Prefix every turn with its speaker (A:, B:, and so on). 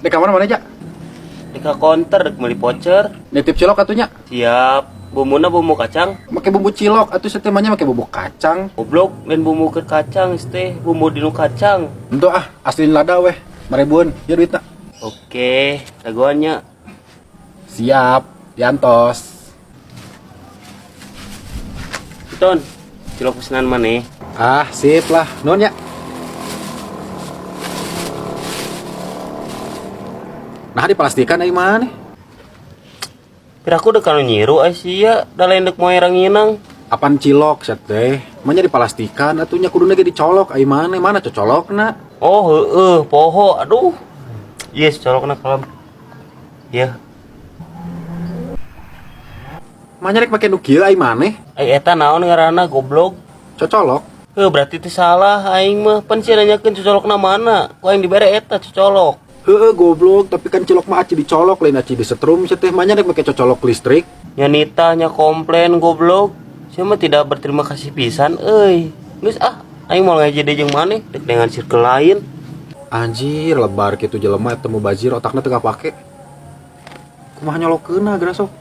A: Di kamar mana aja?
B: Di ka counter dek meuli voucher.
A: Nitip cilok atunya.
B: Siap. Bumbuna bumbu kacang.
A: Make bumbu cilok atuh setemanya make bumbu kacang.
B: Goblok lain bumbu ke kacang teh, bumbu dinu kacang.
A: Ento ah, aslin lada weh. Marebuan, ya duitna.
B: Oke, dagoannya.
A: Siap, diantos.
B: Piton, cilok pesanan maneh.
A: Ah, sip lah. Nuhun ya. Nah, diplastikan ai mana?
B: Piraku dek anu nyiru Asia, da lain dek moe ranginang.
A: Apaan cilok set teh? Manya diplastikan atunya kuduna ge dicolok ai mana? Mana cocolokna?
B: Oh, heueuh, poho. Aduh. Yes, colokna kalem. Ya,
A: Manya rek make nu kieu ai maneh?
B: eta naon ngaranna goblok?
A: Cocolok.
B: Berarti teh salah aing mah. Pan sia nanyakeun cocolokna mana? Ku aing dibere eta cocolok.
A: Heeh goblok, tapi kan cilok mah aci dicolok lain aci disetrum sia teh. Manya rek make cocolok listrik.
B: Nyanita nya komplain goblok. Saya mah tidak berterima kasih pisan euy. Geus aing mau ngaji deui jeung maneh dek dengan circle lain.
A: Anjir, lebar kitu jelema eta mubazir otakna teu kapake. Kumaha nyolokeunna geura sok.